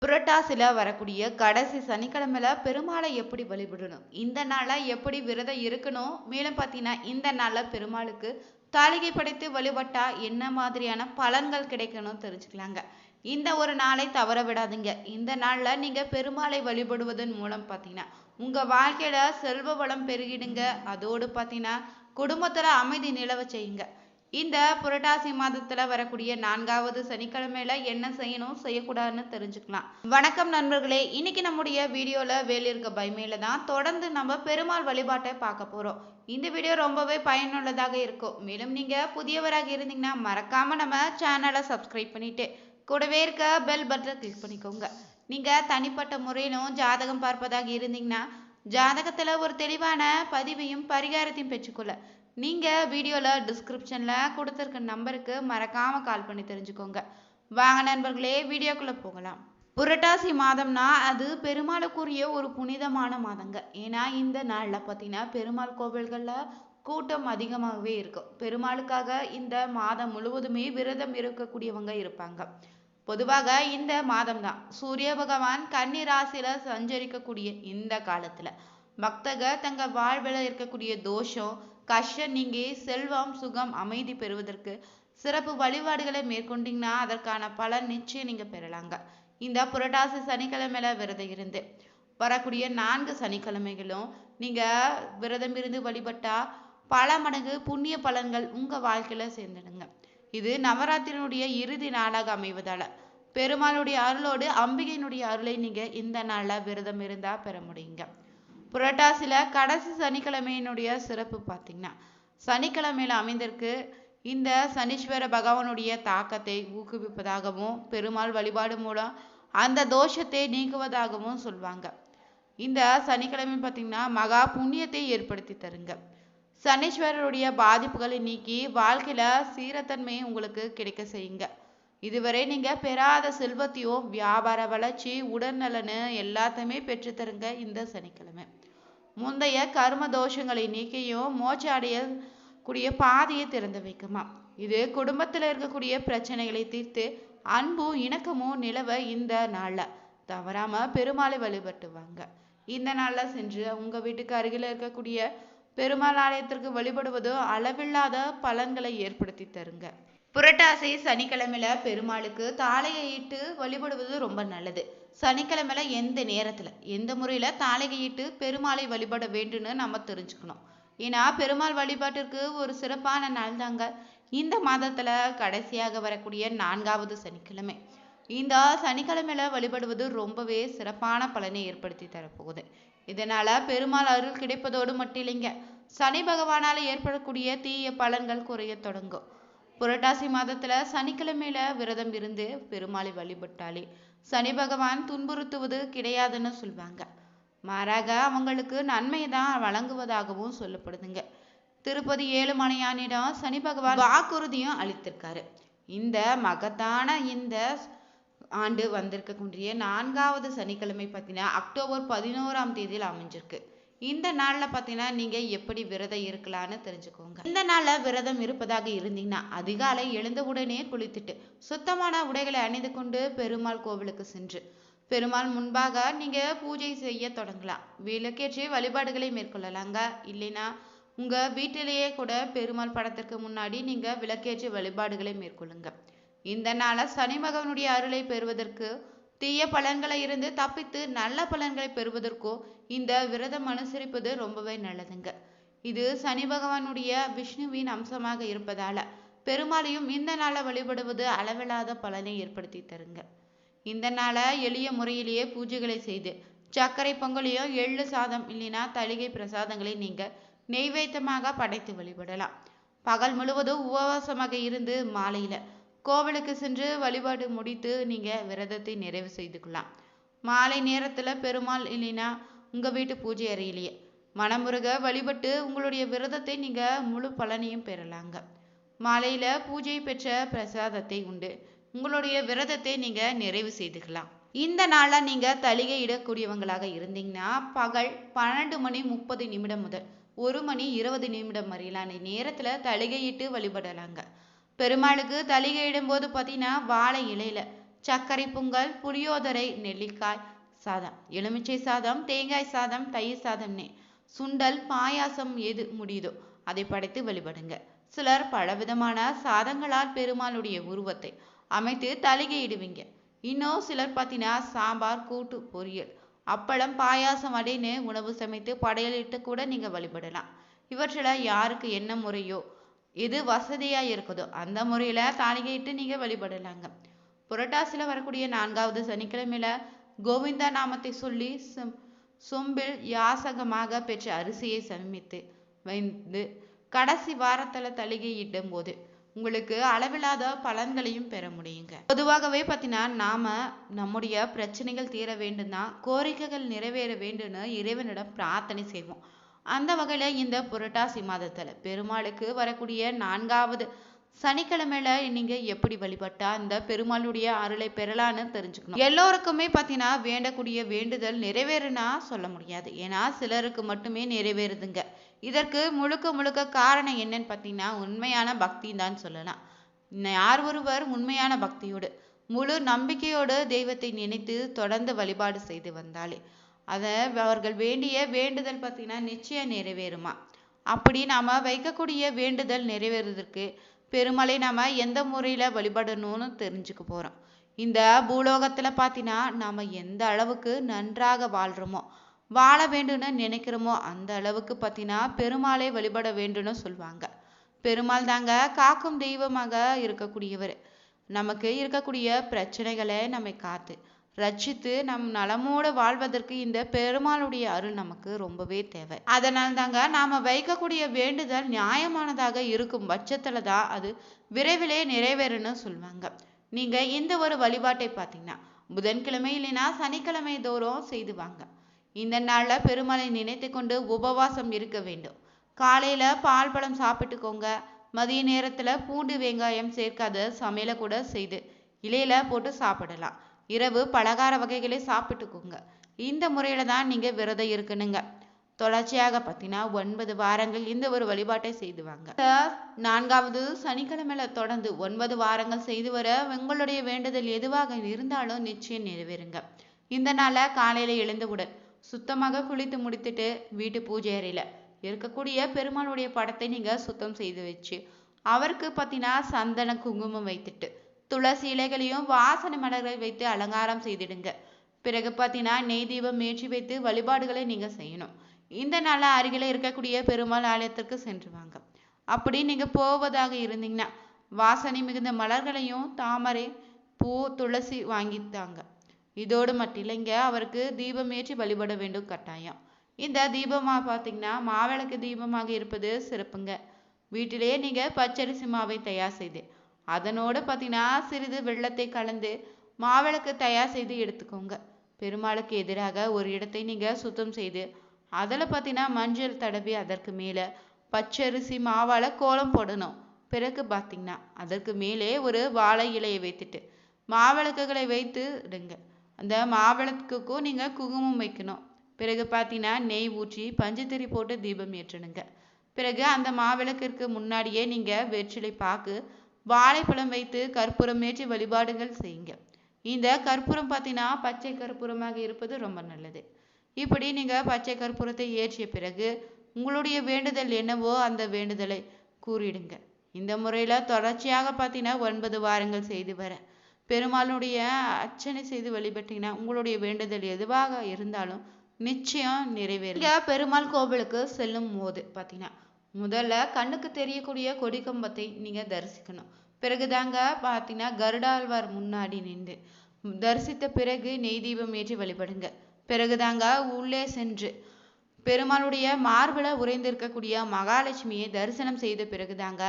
புரட்டாசில வரக்கூடிய கடைசி சனிக்கிழமையில பெருமாளை எப்படி வழிபடணும்? இந்த நாள்ல எப்படி விரதம் இருக்கணும்? மேலும் பார்த்தீங்கன்னா, இந்த நாள்ல பெருமாளுக்கு தாளிகை படைத்து வழிபட்டா என்ன மாதிரியான பலன்கள் கிடைக்கணும் தெரிஞ்சுக்கலாங்க. இந்த ஒரு நாளை தவற விடாதீங்க. இந்த நாள்ல நீங்க பெருமாளை வழிபடுவதன் மூலம் பார்த்தீங்கன்னா, உங்க வாழ்க்கையில செல்வ வளம் பெருகிடுங்க. அதோடு பார்த்தீங்கன்னா, குடும்பத்துல அமைதி நிலவ செய்யுங்க. இந்த புரட்டாசி மாதத்துல வரக்கூடிய 4வது சனிக்கிழமையில என்ன செய்யணும் செய்யக்கூடாதுன்னு தெரிஞ்சுக்கலாம். வணக்கம் நண்பர்களே, இன்னைக்கு நம்முடைய வீடியோல வேலியிருக்க பைமேல தான் தொடர்ந்து நம்ம பெருமாள் வழிபாட்டை பார்க்க போறோம். இந்த வீடியோ ரொம்பவே பயனுள்ளதாக இருக்கும். மேலும் நீங்க புதியவராக இருந்தீங்கன்னா மறக்காம நம்ம சேனலை சப்ஸ்கிரைப் பண்ணிட்டு கூடவே இருக்க பெல் பட்டனை கிளிக் பண்ணிக்கோங்க. நீங்க தனிப்பட்ட முறையிலும் ஜாதகம் பார்ப்பதாக இருந்தீங்கன்னா ஜாதகத்துல ஒரு தெளிவான பதிவையும் பரிகாரத்தையும் பெற்றுக்கொள்ள நீங்க வீடியோல டிஸ்கிரிப்ஷன்ல கொடுத்துருக்க நம்பருக்கு மறக்காம கால் பண்ணி தெரிஞ்சுக்கோங்க. வாங்க நண்பர்களே, வீடியோக்குள்ள போகலாம். புரட்டாசி மாதம்னா அது பெருமாளுக்குரிய ஒரு புனிதமான மாதங்க. ஏன்னா இந்த நாள்ல பார்த்தீங்கன்னா பெருமாள் கோவில்கள்ல கூட்டம் அதிகமாகவே இருக்கும். பெருமாளுக்காக இந்த மாதம் முழுவதுமே விரதம் இருக்கக்கூடியவங்க இருப்பாங்க. பொதுவாக இந்த மாதம் தான் சூரிய பகவான் கன்னி ராசியில சஞ்சரிக்கக்கூடிய இந்த காலத்துல பக்தக தங்க வாழ்வில் இருக்கக்கூடிய தோஷம் கஷ்டம் நீங்கி செல்வம் சுகம் அமைதி பெறுவதற்கு சிறப்பு வழிபாடுகளை மேற்கொண்டீங்கன்னா அதற்கான பலன் நிச்சயம் நீங்க பெறலாங்க. இந்த புரட்டாசி சனிக்கிழமையில விரதம் இருந்து வரக்கூடிய 4 சனிக்கிழமைகளும் நீங்க விரதம் இருந்து வழிபட்டா பல மடங்கு புண்ணிய பலன்கள் உங்க வாழ்க்கையில சேர்ந்துடுங்க. இது நவராத்திரியினுடைய இறுதி நாளாக அமைவதால பெருமாளுடைய அருளோடு அம்பிகையினுடைய அருளை நீங்க இந்த நாள்ல விரதம் இருந்தா பெற முடியுங்க. புரட்டாசில கடைசி சனிக்கிழமையினுடைய சிறப்பு பார்த்தீங்கன்னா சனிக்கிழமையில அமைந்திருக்கு. இந்த சனீஸ்வர பகவானுடைய தாக்கத்தை ஊக்குவிப்பதாகவும் பெருமாள் வழிபாடு மூலம் அந்த தோஷத்தை நீக்குவதாகவும் சொல்லுவாங்க. இந்த சனிக்கிழமை பார்த்தீங்கன்னா மகா புண்ணியத்தை ஏற்படுத்தி தருங்க. சனீஸ்வரருடைய பாதிப்புகளை நீக்கி வாழ்க்கையில சீரத்தன்மையை உங்களுக்கு கிடைக்க செய்யுங்க. இதுவரை நீங்க பெறாத செல்வத்தையும் வியாபார வளர்ச்சி உடல்நலனு எல்லாத்தையுமே பெற்றுத்தருங்க. இந்த சனிக்கிழமை முந்தைய கர்ம தோஷங்களை நீக்கியும் மோட்ச அடையக்கூடிய பாதையை திறந்து வைக்குமா. இது குடும்பத்தில் இருக்கக்கூடிய பிரச்சனைகளை தீர்த்து அன்பும் இணக்கமும் நிலவ இந்த நாள்ல தவறாம பெருமாளை வழிபட்டுவாங்க. இந்த நாள்ல சென்று உங்க வீட்டுக்கு அருகில் இருக்கக்கூடிய பெருமாள் ஆலயத்திற்கு வழிபடுவது அளவில்லாத பலன்களை ஏற்படுத்தி தருங்க. புரட்டாசி சனிக்கிழமையில பெருமாளுக்கு தாளையிட்டு வழிபடுவது ரொம்ப நல்லது. சனிக்கிழமையில எந்த நேரத்துல எந்த முறையில தாளையிட்டு பெருமாளை வழிபட வேண்டும்னு நம்ம தெரிஞ்சுக்கணும். ஏன்னா பெருமாள் வழிபாட்டிற்கு ஒரு சிறப்பான நாள் தாங்க இந்த மாதத்துல கடைசியாக வரக்கூடிய 4வது சனிக்கிழமை. இந்த சனிக்கிழமையில வழிபடுவது ரொம்பவே சிறப்பான பலனை ஏற்படுத்தி தரப்போகுது. இதனால பெருமாள் அருள் கிடைப்பதோடு மட்டும் இல்லைங்க, சனி பகவானால ஏற்படக்கூடிய தீய பலன்கள் குறைய தொடங்கும். புரட்டாசி மாதத்துல சனிக்கிழமையில விரதம் இருந்து பெருமாளை வழிபட்டாலே சனி பகவான் துன்புறுத்துவது கிடையாதுன்னு சொல்லுவாங்க. மாறாக அவங்களுக்கு நன்மையை தான் வழங்குவதாகவும் சொல்லப்படுதுங்க. திருப்பதி ஏழுமலையானிடம் சனி பகவான் வாக்குறுதியும் அளித்திருக்காரு. இந்த மகத்தான இந்த ஆண்டு வந்திருக்கக்கூடிய 4வது சனிக்கிழமை பார்த்தீங்கன்னா அக்டோபர் 11ஆம் தேதியில் அமைஞ்சிருக்கு. இந்த நாள்ல பார்த்தீங்கன்னா நீங்க எப்படி விரதம் இருக்கலாம்னு தெரிஞ்சுக்கோங்க. இந்த நாள்ல விரதம் இருப்பதாக இருந்தீங்கன்னா அதிகாலை எழுந்தவுடனே குளித்துட்டு சுத்தமான உடைகளை அணிந்து கொண்டு பெருமாள் கோவிலுக்கு சென்று பெருமாள் முன்பாக நீங்க பூஜை செய்ய தொடங்கலாம். விளக்கேற்றி வழிபாடுகளை மேற்கொள்ளலாங்க. இல்லைன்னா உங்க வீட்டிலேயே கூட பெருமாள் படத்திற்கு முன்னாடி நீங்க விளக்கேற்றி வழிபாடுகளை மேற்கொள்ளுங்க. இந்த நாள சனி மகனுடைய அருளை பெறுவதற்கு தீய பலன்களை இருந்து தப்பித்து நல்ல பலன்களை பெறுவதற்கோ இந்த விரதம் அனுசரிப்பது ரொம்பவே நல்லதுங்க. இது சனி பகவானுடைய விஷ்ணுவின் அம்சமாக இருப்பதால பெருமாளையும் இந்த நாளை வழிபடுவது அளவில்லாத பலனை ஏற்படுத்தி தருங்க. இந்த நாளை எளிய முறையிலேயே பூஜைகளை செய்து சர்க்கரை பொங்கலையோ எள்ளு சாதம் இல்லைன்னா தளிகை பிரசாதங்களை நீங்க நெய்வேத்தியமாக படைத்து வழிபடலாம். பகல் முழுவதும் உபவாசமாக இருந்து மாலையில கோவிலுக்கு சென்று வழிபாடு முடித்து நீங்க விரதத்தை நிறைவு செய்துக்கலாம். மாலை நேரத்துல பெருமாள் இல்லைன்னா உங்க வீட்டு பூஜை அறையிலேயே மனமுருக வழிபட்டு உங்களுடைய விரதத்தை நீங்க முழு பலனையும் பெறலாங்க. மாலையில பூஜை பெற்ற பிரசாதத்தை உண்டு உங்களுடைய விரதத்தை நீங்க நிறைவு செய்துக்கலாம். இந்த நாள்ல நீங்க தளிகை இடக்கூடியவங்களாக இருந்தீங்கன்னா பகல் 12:30 முதல் 1:20 வரையிலான நேரத்துல தளிகையிட்டு வழிபடலாங்க. பெருமாளுக்கு தளிகை இடும்போது பார்த்தீங்கன்னா வாழை இலையில சர்க்கரை பொங்கல், புளியோதரை, நெல்லிக்காய் சாதம், எலுமிச்சை சாதம், தேங்காய் சாதம், தயிர் சாதம்னே சுண்டல், பாயாசம் எது முடியுதோ அதை படைத்து வழிபடுங்க. சிலர் பலவிதமான சாதங்களால் பெருமாளுடைய உருவத்தை அமைத்து தலிகையிடுவீங்க. இன்னும் சிலர் பார்த்தீங்கன்னா சாம்பார், கூட்டு, பொரியல், அப்பளம், பாயாசம் அப்படின்னு உணவு சமைத்து படையலிட்டு கூட நீங்க வழிபடலாம். இவற்றில் யாருக்கு என்ன முறையோ எது வசதியா இருக்குதோ அந்த முறையில தாளிகையிட்டு நீங்க வழிபடலாங்க. புரட்டாசில வரக்கூடிய 4வது சனிக்கிழமையில கோவிந்தா நாமத்தை சொல்லி சொம்பில் யாசகமாக பெற்ற அரிசியை சமைத்து வைத்து கடைசி வாரத்துல தலிகையிடும் போது உங்களுக்கு அளவில்லாத பலன்களையும் பெற முடியுங்க. பொதுவாகவே பார்த்தீங்கன்னா நாம நம்முடைய பிரச்சனைகள் தீர வேண்டும்னா, கோரிக்கைகள் நிறைவேற வேண்டும்னு இறைவனிடம் பிரார்த்தனை செய்வோம். அந்த வகையில இந்த புரட்டாசி மாதத்துல பெருமாளுக்கு வரக்கூடிய 4வது சனிக்கிழமையில நீங்க எப்படி வழிபட்டா இந்த பெருமாளுடைய அருளை பெறலான்னு தெரிஞ்சுக்கணும். எல்லோருக்குமே பார்த்தீங்கன்னா வேண்டக்கூடிய வேண்டுதல் நிறைவேறுனா சொல்ல முடியாது. ஏன்னா சிலருக்கு மட்டுமே நிறைவேறுதுங்க. இதற்கு முழுக்க முழுக்க காரணம் என்னன்னு பார்த்தீங்கன்னா உண்மையான பக்தி தான் சொல்லலாம். யார் ஒருவர் உண்மையான பக்தியோடு முழு நம்பிக்கையோடு தெய்வத்தை நினைத்து தொடர்ந்து வழிபாடு செய்து வந்தாலே அதை அவர்கள் வேண்டிய வேண்டுதல் பார்த்தீங்கன்னா நிச்சயம் நிறைவேறுமா. அப்படி நாம வைக்கக்கூடிய வேண்டுதல் நிறைவேறுவதற்கு பெருமாளை நாம எந்த முறையில வழிபடணும்னு தெரிஞ்சுக்க போறோம். இந்த பூலோகத்துல பார்த்தீங்கன்னா நாம எந்த அளவுக்கு நன்றாக வாழ்றோமோ வாழ வேண்டும்னு நினைக்கிறோமோ அந்த அளவுக்கு பார்த்தீங்கன்னா பெருமாளை வழிபட வேண்டும்னு சொல்லுவாங்க. பெருமாள் தாங்க காக்கும் தெய்வமாக இருக்கக்கூடியவர். நமக்கு இருக்கக்கூடிய பிரச்சனைகளை நம்மை காத்து ரட்சித்து நம் நலமோடு வாழ்வதற்கு இந்த பெருமாளுடைய அருள் நமக்கு ரொம்பவே தேவை. அதனால் தாங்க நாம வைக்கக்கூடிய வேண்டுதல் நியாயமானதாக இருக்கும் பட்சத்துல தான் அது விரைவிலே நிறைவேறுன்னு சொல்லுவாங்க. நீங்க இந்த ஒரு வழிபாட்டை பார்த்தீங்கன்னா புதன்கிழமை இல்லைன்னா சனிக்கிழமை தோறும் செய்து வாங்க. இந்த நாள்ல பெருமாளை நினைத்து கொண்டு உபவாசம் இருக்க வேண்டும். காலையில பால் பழம் சாப்பிட்டுக்கோங்க. மதிய நேரத்துல பூண்டு வெங்காயம் சேர்க்காத சமையலை கூட செய்து இலையில போட்டு சாப்பிடலாம். இரவு பலகார வகைகளை சாப்பிட்டுக்கோங்க. இந்த முறையில தான் நீங்க விரதம் இருக்கணுங்க. தொடர்ச்சியாக பார்த்தீங்கன்னா 9 வாரங்கள் இந்த ஒரு வழிபாட்டை செய்து வாங்க. 4வது சனிக்கிழமையில தொடர்ந்து 9 வாரங்கள் செய்து வர உங்களுடைய வேண்டுதல் எதுவாக இருந்தாலும் நிச்சயம் நிறைவேறுங்க. இந்த நாள காலையில எழுந்தவுடன் சுத்தமாக குளித்து முடித்துட்டு வீட்டு பூஜை அறையில இருக்கக்கூடிய பெருமாளுடைய படத்தை நீங்க சுத்தம் செய்து வச்சு அவருக்கு பார்த்தீங்கன்னா சந்தன குங்குமம் வைத்துட்டு துளசி இலைகளையும் வாசனை மலர்களை வைத்து அலங்காரம் செய்திடுங்க. பிறகு பார்த்தீங்கன்னா நெய் தீபம் ஏற்றி வைத்து வழிபாடுகளை நீங்க செய்யணும். இந்த நாள அருகில இருக்கக்கூடிய பெருமாள் ஆலயத்திற்கு சென்று வாங்க. அப்படி நீங்க போவதாக இருந்தீங்கன்னா வாசனை மிகுந்த மலர்களையும் தாமரை பூ துளசி வாங்கித்தாங்க. இதோடு மட்டும் இல்லைங்க, அவருக்கு தீபம் ஏற்றி வழிபட வேண்டும் கட்டாயம். இந்த தீபமாக பார்த்தீங்கன்னா மாவிளக்கு தீபமாக இருப்பது சிறப்புங்க. வீட்டிலேயே நீங்க பச்சரிசி மாவை தயார் செய்து அதனோடு பார்த்தீங்கன்னா சிறிது வெள்ளத்தை கலந்து மாவிளக்கு தயார் செய்து எடுத்துக்கோங்க. பெருமாளுக்கு எதிராக ஒரு இடத்தை நீங்க சுத்தம் செய்து அதில் பார்த்தீங்கன்னா மஞ்சள் தடவி அதற்கு மேலே பச்சரிசி மாவால கோலம் போடணும். பிறகு பார்த்தீங்கன்னா அதற்கு மேலே ஒரு வாழை இலையை வைத்துட்டு மாவிளக்குகளை வைத்து இடுங்க. அந்த மாவிளக்குக்கும் நீங்க குங்குமம் வைக்கணும். பிறகு பார்த்தீங்கன்னா நெய் ஊற்றி பஞ்சுத்திரி போட்டு தீபம் ஏற்றணுங்க. பிறகு அந்த மாவிளக்கிற்கு முன்னாடியே நீங்க வெற்றிலை பாக்கு வாழைப்பழம் வைத்து கற்பூரம் ஏற்றி வழிபாடுகள் செய்யுங்க. இந்த கற்பூரம் பார்த்தீங்கன்னா பச்சை கற்பூரமாக இருப்பது ரொம்ப நல்லது. இப்படி நீங்க பச்சை கற்பூரத்தை ஏற்றிய பிறகு உங்களுடைய வேண்டுதல் என்னவோ அந்த வேண்டுதலை கூறிடுங்க. இந்த முறையில தொடர்ச்சியாக பார்த்தீங்கன்னா 9 வாரங்கள் செய்து வர பெருமாளுடைய அர்ச்சனை செய்து வழிபட்டீங்கன்னா உங்களுடைய வேண்டுதல் எதுவாக இருந்தாலும் நிச்சயம் நிறைவேறும். பெருமாள் கோவிலுக்கு செல்லும் போது பார்த்தீங்கன்னா முதல்ல கண்ணுக்கு தெரியக்கூடிய கொடி கம்பத்தை நீங்க தரிசிக்கணும். பிறகுதாங்க பார்த்தீங்கன்னா கருடாழ்வார் முன்னாடி நின்று தரிசித்த பிறகு நெய் தீபம் ஏற்றி வழிபடுங்க. பிறகுதாங்க உள்ளே சென்று பெருமாளுடைய மார்பில உறைந்திருக்கக்கூடிய மகாலட்சுமியை தரிசனம் செய்த பிறகுதாங்க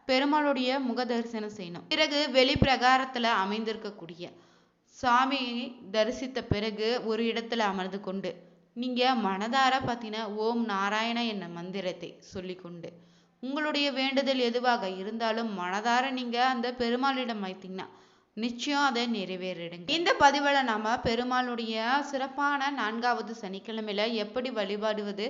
பெருமாளுடைய முக தரிசனம் செய்யணும். பிறகு வெளி பிரகாரத்துல அமைந்திருக்கக்கூடிய சாமியை தரிசித்த பிறகு ஒரு இடத்துல அமர்ந்து கொண்டு நீங்க மனதார பார்த்தீங்கன்னா ஓம் நாராயண என்ற மந்திரத்தை சொல்லிக்கொண்டு உங்களுடைய வேண்டுதல் எதுவாக இருந்தாலும் மனதார நீங்க அந்த பெருமாளிடம் வைத்தீங்கன்னா நிச்சயம் அதை நிறைவேறிடுங்க. இந்த பதிவுல நாம பெருமாளுடைய சிறப்பான 4வது சனிக்கிழமையில எப்படி வழிபாடுவது,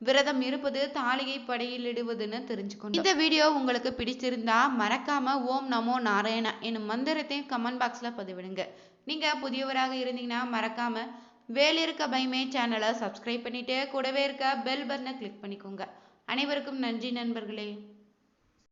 விரதம் இருப்பது, தாளிகை படையிலிடுவதுன்னு தெரிஞ்சுக்கணும். இந்த வீடியோ உங்களுக்கு பிடிச்சிருந்தா மறக்காம ஓம் நமோ நாராயணா என்னும் மந்திரத்தையும் கமெண்ட் பாக்ஸ்ல பதிவிடுங்க. நீங்க புதியவராக இருந்தீங்கன்னா மறக்காம வேல் இருக்க பைமே சேனலை சப்ஸ்கிரைப் பண்ணிட்டு கூடவே இருக்க பெல் பட்டனை கிளிக் பண்ணிக்கோங்க. அனைவருக்கும் நன்றி நண்பர்களே.